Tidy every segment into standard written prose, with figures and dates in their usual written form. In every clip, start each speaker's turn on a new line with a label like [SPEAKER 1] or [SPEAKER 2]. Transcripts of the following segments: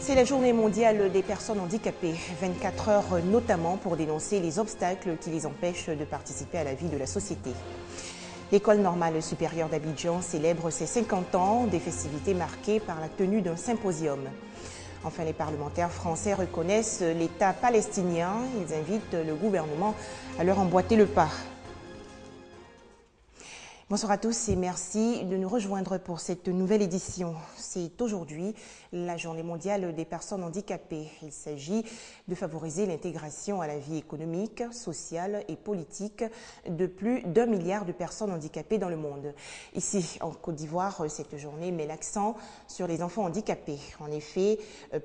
[SPEAKER 1] C'est la journée mondiale des personnes handicapées, 24 heures notamment pour dénoncer les obstacles qui les empêchent de participer à la vie de la société. L'École normale supérieure d'Abidjan célèbre ses 50 ans, des festivités marquées par la tenue d'un symposium. Enfin, les parlementaires français reconnaissent l'État palestinien. Ils invitent le gouvernement à leur emboîter le pas. Bonsoir à tous et merci de nous rejoindre pour cette nouvelle édition. C'est aujourd'hui la journée mondiale des personnes handicapées. Il s'agit de favoriser l'intégration à la vie économique, sociale et politique de plus d'1 milliard de personnes handicapées dans le monde. Ici, en Côte d'Ivoire, cette journée met l'accent sur les enfants handicapés. En effet,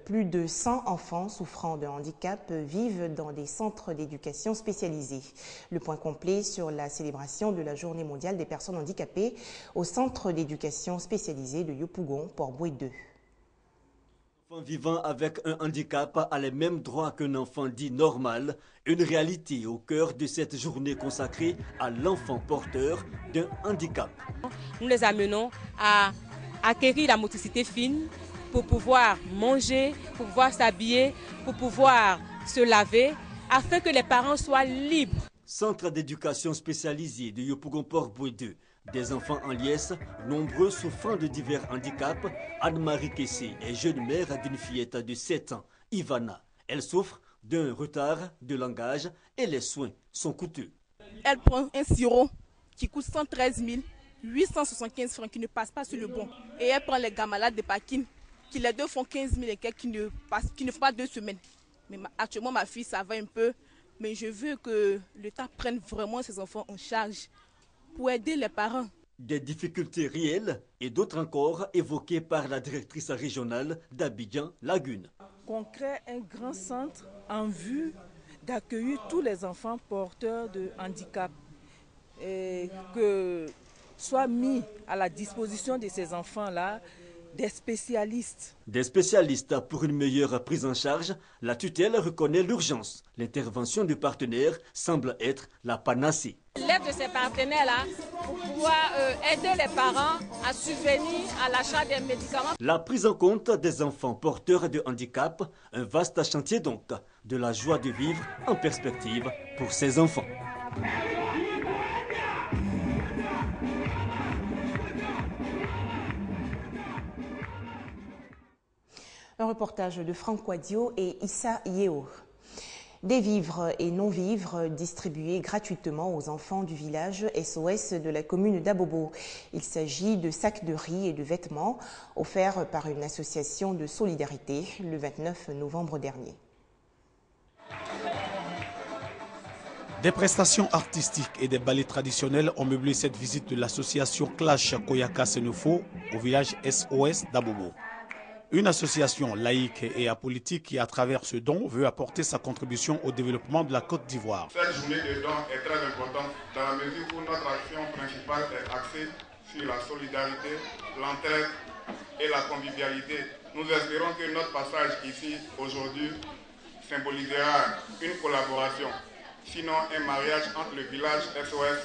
[SPEAKER 1] plus de 100 enfants souffrant de handicap vivent dans des centres d'éducation spécialisés. Le point complet sur la célébration de la journée mondiale des personnes handicapés au centre d'éducation spécialisé de Yopougon, Port-Boué 2.
[SPEAKER 2] Un enfant vivant avec un handicap a les mêmes droits qu'un enfant dit normal, une réalité au cœur de cette journée consacrée à l'enfant porteur d'un handicap.
[SPEAKER 3] Nous les amenons à acquérir la motricité fine pour pouvoir manger, pour pouvoir s'habiller, pour pouvoir se laver, afin que les parents soient libres.
[SPEAKER 2] Centre d'éducation spécialisé de Yopougon Port-Boué 2. Des enfants en liesse, nombreux souffrant de divers handicaps. Anne-Marie Kessé est jeune mère d'une fillette de 7 ans, Ivana. Elle souffre d'un retard de langage et les soins sont coûteux.
[SPEAKER 4] Elle prend un sirop qui coûte 113 875 francs, qui ne passe pas sur le bon. Et elle prend les gamalades de Pakin, qui les deux font 15 000 et quelques, qui ne font pas 2 semaines. Mais actuellement, ma fille, ça va un peu. Mais je veux que l'État prenne vraiment ses enfants en charge pour aider les parents.
[SPEAKER 2] Des difficultés réelles et d'autres encore évoquées par la directrice régionale d'Abidjan Lagune.
[SPEAKER 5] Qu'on crée un grand centre en vue d'accueillir tous les enfants porteurs de handicap et que soient mis à la disposition de ces enfants-là des spécialistes.
[SPEAKER 2] Des spécialistes pour une meilleure prise en charge. La tutelle reconnaît l'urgence. L'intervention du partenaire semble être la panacée.
[SPEAKER 3] L'aide de ces partenaires-là pour pouvoir aider les parents à subvenir à l'achat des médicaments.
[SPEAKER 2] La prise en compte des enfants porteurs de handicap, un vaste chantier donc, de la joie de vivre en perspective pour ces enfants.
[SPEAKER 1] Un reportage de Franck Quadio et Issa Yeo. Des vivres et non-vivres distribués gratuitement aux enfants du village SOS de la commune d'Abobo. Il s'agit de sacs de riz et de vêtements offerts par une association de solidarité le 29 novembre dernier.
[SPEAKER 6] Des prestations artistiques et des ballets traditionnels ont meublé cette visite de l'association Clash Koyaka Senufo au village SOS d'Abobo. Une association laïque et apolitique qui, à travers ce don, veut apporter sa contribution au développement de la Côte d'Ivoire.
[SPEAKER 7] Cette journée de don est très importante dans la mesure où notre action principale est axée sur la solidarité, l'entraide et la convivialité. Nous espérons que notre passage ici aujourd'hui symbolisera une collaboration, sinon un mariage entre le village SOS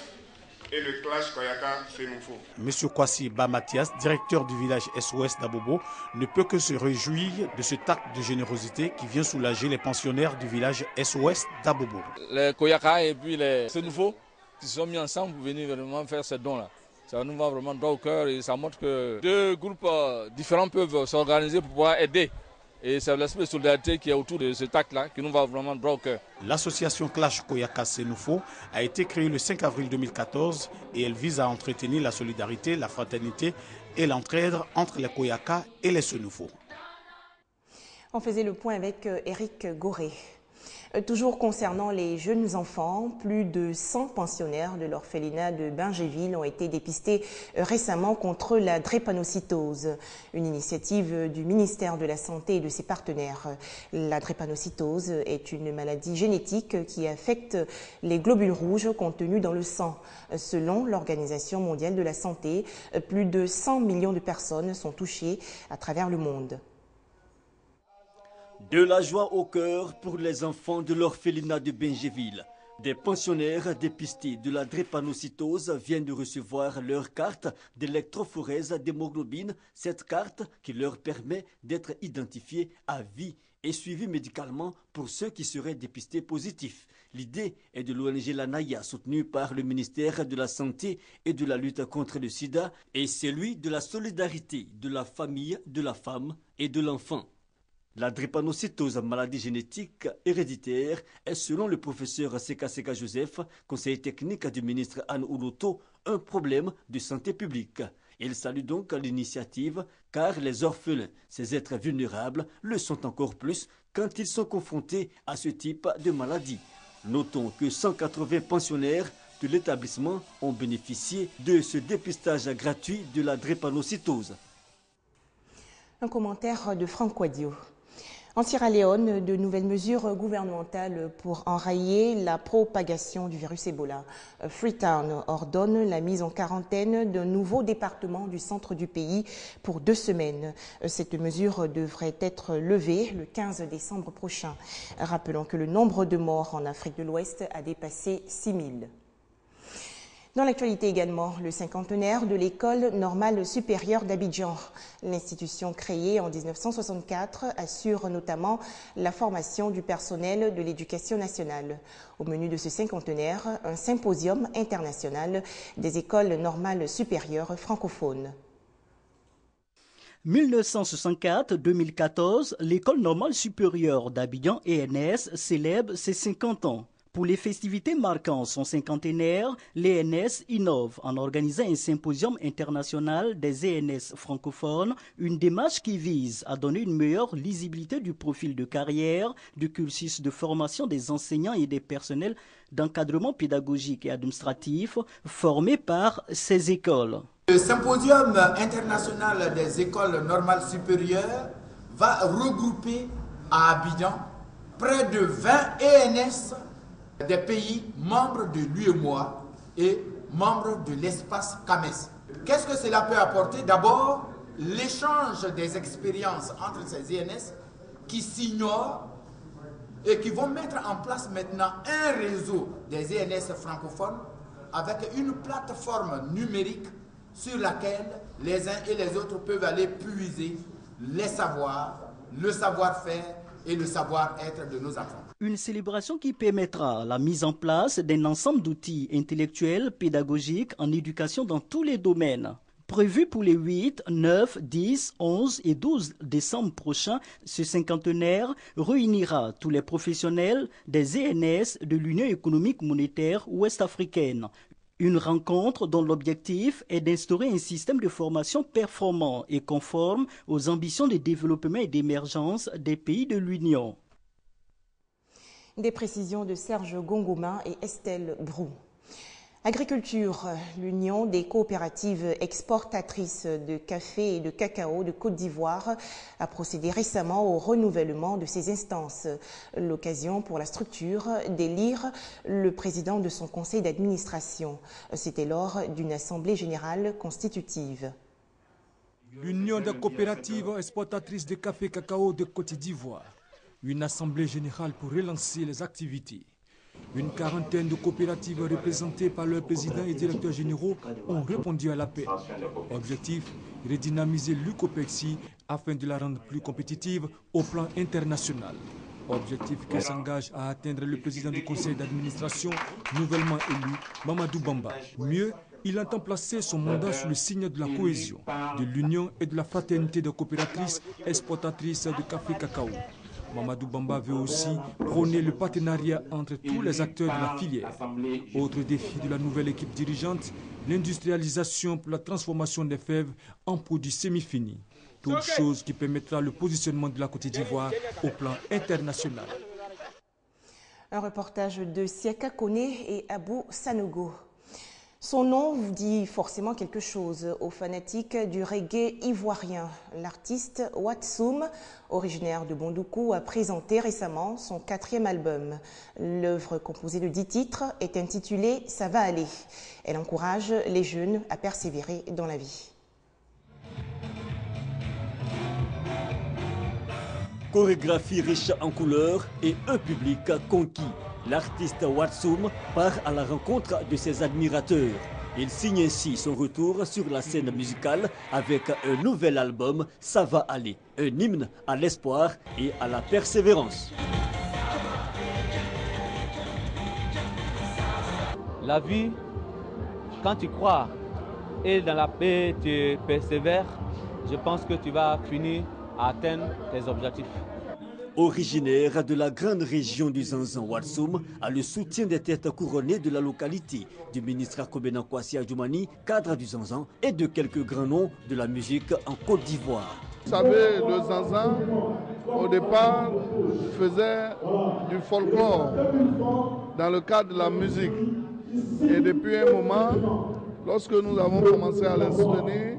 [SPEAKER 7] et le Clash Koyaka Senufo.
[SPEAKER 6] Monsieur Kwasi Ba Mathias, directeur du village SOS d'Abobo, ne peut que se réjouir de cet acte de générosité qui vient soulager les pensionnaires du village SOS d'Abobo.
[SPEAKER 8] Les Koyaka et puis les Senufo qui se sont mis ensemble pour venir vraiment faire ce don-là. Ça nous va vraiment droit au cœur et ça montre que deux groupes différents peuvent s'organiser pour pouvoir aider. Et c'est l'esprit de solidarité qui est autour de cet acte-là qui nous va vraiment droit au cœur.
[SPEAKER 6] L'association Clash Koyaka Senufo a été créée le 5 avril 2014 et elle vise à entretenir la solidarité, la fraternité et l'entraide entre les Koyaka et les Senufo.
[SPEAKER 1] On faisait le point avec Éric Goré. Toujours concernant les jeunes enfants, plus de 100 pensionnaires de l'orphelinat de Bingéville ont été dépistés récemment contre la drépanocytose, une initiative du ministère de la Santé et de ses partenaires. La drépanocytose est une maladie génétique qui affecte les globules rouges contenus dans le sang. Selon l'Organisation mondiale de la santé, plus de 100 millions de personnes sont touchées à travers le monde.
[SPEAKER 2] De la joie au cœur pour les enfants de l'orphelinat de Bingéville. Des pensionnaires dépistés de la drépanocytose viennent de recevoir leur carte d'électrophorèse d'hémoglobine. Cette carte qui leur permet d'être identifiés à vie et suivis médicalement pour ceux qui seraient dépistés positifs. L'idée est de l'ONG Lanaya, soutenue par le ministère de la Santé et de la lutte contre le sida, et celui de la solidarité de la famille, de la femme et de l'enfant. La drépanocytose, maladie génétique héréditaire, est selon le professeur Seka Joseph, conseiller technique du ministre Anne Ouloto, un problème de santé publique. Il salue donc l'initiative car les orphelins, ces êtres vulnérables, le sont encore plus quand ils sont confrontés à ce type de maladie. Notons que 180 pensionnaires de l'établissement ont bénéficié de ce dépistage gratuit de la drépanocytose.
[SPEAKER 1] Un commentaire de Franck Quadio. En Sierra Leone, de nouvelles mesures gouvernementales pour enrayer la propagation du virus Ebola. Freetown ordonne la mise en quarantaine d'un nouveau département du centre du pays pour 2 semaines. Cette mesure devrait être levée le 15 décembre prochain. Rappelons que le nombre de morts en Afrique de l'Ouest a dépassé 6 000. Dans l'actualité également, le cinquantenaire de l'École normale supérieure d'Abidjan. L'institution créée en 1964 assure notamment la formation du personnel de l'éducation nationale. Au menu de ce cinquantenaire, un symposium international des écoles normales supérieures francophones.
[SPEAKER 9] 1964-2014, l'École normale supérieure d'Abidjan ENS célèbre ses 50 ans. Pour les festivités marquant son cinquantenaire, l'ENS innove en organisant un symposium international des ENS francophones, une démarche qui vise à donner une meilleure lisibilité du profil de carrière, du cursus de formation des enseignants et des personnels d'encadrement pédagogique et administratif formés par ces écoles.
[SPEAKER 10] Le symposium international des écoles normales supérieures va regrouper à Abidjan près de 20 ENS des pays membres de l'UEMOA et membres de l'espace CAMES. Qu'est-ce que cela peut apporter? D'abord, l'échange des expériences entre ces ENS qui s'ignorent et qui vont mettre en place maintenant un réseau des ENS francophones avec une plateforme numérique sur laquelle les uns et les autres peuvent aller puiser les savoirs, le savoir-faire et le savoir-être de nos enfants.
[SPEAKER 9] Une célébration qui permettra la mise en place d'un ensemble d'outils intellectuels, pédagogiques en éducation dans tous les domaines. Prévu pour les 8, 9, 10, 11 et 12 décembre prochains, ce cinquantenaire réunira tous les professionnels des ENS de l'Union économique monétaire ouest-africaine. Une rencontre dont l'objectif est d'instaurer un système de formation performant et conforme aux ambitions de développement et d'émergence des pays de l'Union.
[SPEAKER 1] Des précisions de Serge Gongoma et Estelle Brou. Agriculture, l'Union des coopératives exportatrices de café et de cacao de Côte d'Ivoire a procédé récemment au renouvellement de ses instances. L'occasion pour la structure d'élire le président de son conseil d'administration. C'était lors d'une assemblée générale constitutive.
[SPEAKER 11] L'Union des coopératives exportatrices de café et cacao de Côte d'Ivoire. Une assemblée générale pour relancer les activités. Une quarantaine de coopératives représentées par leurs présidents et directeurs généraux ont répondu à l'appel. Objectif, redynamiser l'UCOPEXI afin de la rendre plus compétitive au plan international. Objectif qui s'engage à atteindre le président du conseil d'administration nouvellement élu, Mamadou Bamba. Mieux, il entend placer son mandat sous le signe de la cohésion, de l'union et de la fraternité des coopératrices exportatrices de café et cacao. Mamadou Bamba veut aussi prôner le partenariat entre tous les acteurs de la filière. Autre défi de la nouvelle équipe dirigeante, l'industrialisation pour la transformation des fèves en produits semi-finis. Toute chose qui permettra le positionnement de la Côte d'Ivoire au plan international.
[SPEAKER 1] Un reportage de Siaka Kone et Abou Sanogo. Son nom vous dit forcément quelque chose aux fanatiques du reggae ivoirien. L'artiste Watsoum, originaire de Bondoukou, a présenté récemment son 4e album. L'œuvre composée de 10 titres est intitulée « Ça va aller ». Elle encourage les jeunes à persévérer dans la vie.
[SPEAKER 2] Chorégraphie riche en couleurs et un public conquis. L'artiste Watsoum part à la rencontre de ses admirateurs. Il signe ainsi son retour sur la scène musicale avec un nouvel album, Ça va aller, un hymne à l'espoir et à la persévérance.
[SPEAKER 12] La vie, quand tu crois et dans la paix tu persévères, je pense que tu vas finir à atteindre tes objectifs.
[SPEAKER 2] Originaire de la grande région du Zanzan, Watsoum a le soutien des têtes couronnées de la localité, du ministre Akobena Kwasi Adjoumani, cadre du Zanzan, et de quelques grands noms de la musique en Côte d'Ivoire.
[SPEAKER 13] Vous savez, le Zanzan, au départ, faisait du folklore dans le cadre de la musique. Et depuis un moment, lorsque nous avons commencé à les soutenir,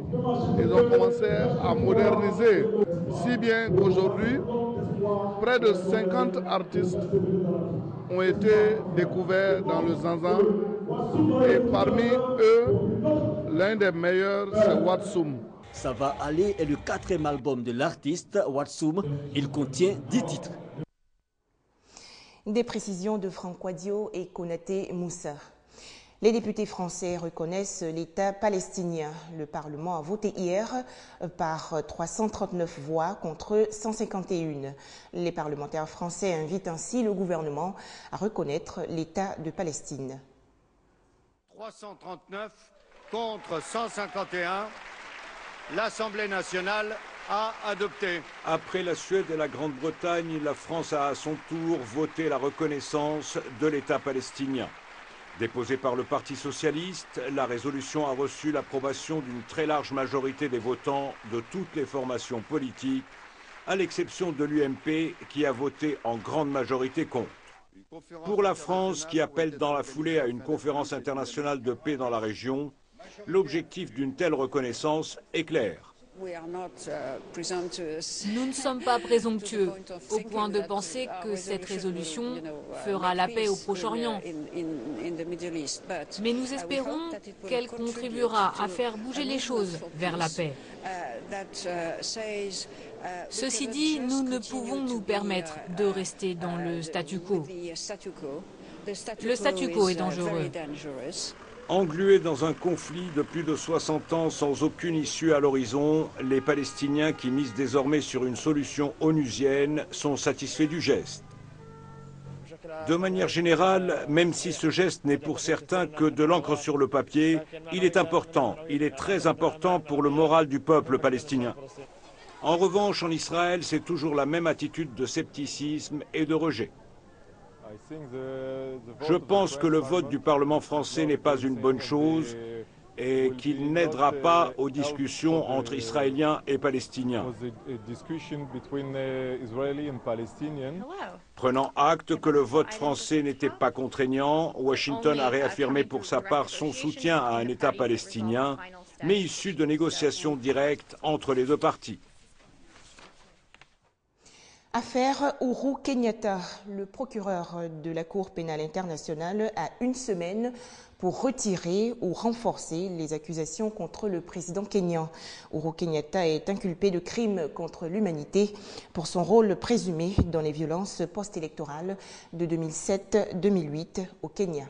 [SPEAKER 13] ils ont commencé à moderniser. Si bien qu'aujourd'hui, près de 50 artistes ont été découverts dans le Zanzan. Et parmi eux, l'un des meilleurs, c'est Watsoum.
[SPEAKER 2] Ça va aller est le 4e album de l'artiste Watsoum. Il contient 10 titres.
[SPEAKER 1] Des précisions de Franck Wadio et Konaté Moussa. Les députés français reconnaissent l'État palestinien. Le Parlement a voté hier par 339 voix contre 151. Les parlementaires français invitent ainsi le gouvernement à reconnaître l'État de Palestine.
[SPEAKER 14] 339 contre 151. L'Assemblée nationale a adopté.
[SPEAKER 15] Après la Suède et la Grande-Bretagne, la France a à son tour voté la reconnaissance de l'État palestinien. Déposée par le Parti socialiste, la résolution a reçu l'approbation d'une très large majorité des votants de toutes les formations politiques, à l'exception de l'UMP qui a voté en grande majorité contre. Pour la France, qui appelle dans la foulée à une conférence internationale de paix dans la région, l'objectif d'une telle reconnaissance est clair.
[SPEAKER 16] Nous ne sommes pas présomptueux au point de penser que cette résolution fera la paix au Proche-Orient. Mais nous espérons qu'elle contribuera à faire bouger les choses vers la paix. Ceci dit, nous ne pouvons nous permettre de rester dans le statu quo. Le statu quo est dangereux.
[SPEAKER 15] Englués dans un conflit de plus de 60 ans sans aucune issue à l'horizon, les Palestiniens qui misent désormais sur une solution onusienne sont satisfaits du geste. De manière générale, même si ce geste n'est pour certains que de l'encre sur le papier, il est important, il est très important pour le moral du peuple palestinien. En revanche, en Israël, c'est toujours la même attitude de scepticisme et de rejet. Je pense que le vote du Parlement français n'est pas une bonne chose et qu'il n'aidera pas aux discussions entre Israéliens et Palestiniens. Prenant acte que le vote français n'était pas contraignant, Washington a réaffirmé pour sa part son soutien à un État palestinien, mais issu de négociations directes entre les deux parties.
[SPEAKER 1] Affaire Uhuru Kenyatta. Le procureur de la Cour pénale internationale a une semaine pour retirer ou renforcer les accusations contre le président kényan. Uhuru Kenyatta est inculpé de crimes contre l'humanité pour son rôle présumé dans les violences post-électorales de 2007-2008 au Kenya.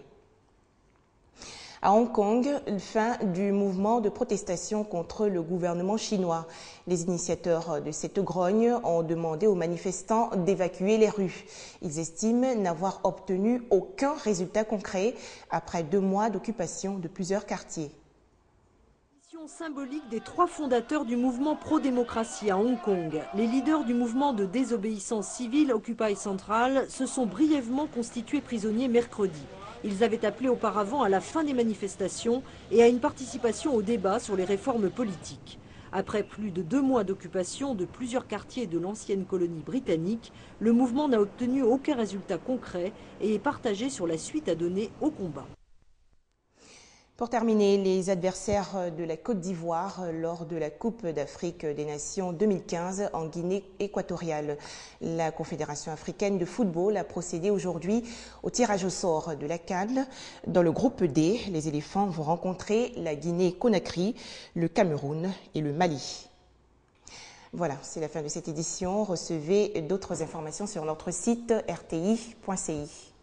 [SPEAKER 1] À Hong Kong, fin du mouvement de protestation contre le gouvernement chinois. Les initiateurs de cette grogne ont demandé aux manifestants d'évacuer les rues. Ils estiment n'avoir obtenu aucun résultat concret après 2 mois d'occupation de plusieurs quartiers.
[SPEAKER 17] Symbolique des 3 fondateurs du mouvement pro-démocratie à Hong Kong. Les leaders du mouvement de désobéissance civile Occupy Central se sont brièvement constitués prisonniers mercredi. Ils avaient appelé auparavant à la fin des manifestations et à une participation au débat sur les réformes politiques. Après plus de 2 mois d'occupation de plusieurs quartiers de l'ancienne colonie britannique, le mouvement n'a obtenu aucun résultat concret et est partagé sur la suite à donner au combat.
[SPEAKER 1] Pour terminer, les adversaires de la Côte d'Ivoire lors de la Coupe d'Afrique des Nations 2015 en Guinée équatoriale. La Confédération africaine de football a procédé aujourd'hui au tirage au sort de la CAN. Dans le groupe D, les éléphants vont rencontrer la Guinée-Conakry, le Cameroun et le Mali. Voilà, c'est la fin de cette édition. Recevez d'autres informations sur notre site rti.ci.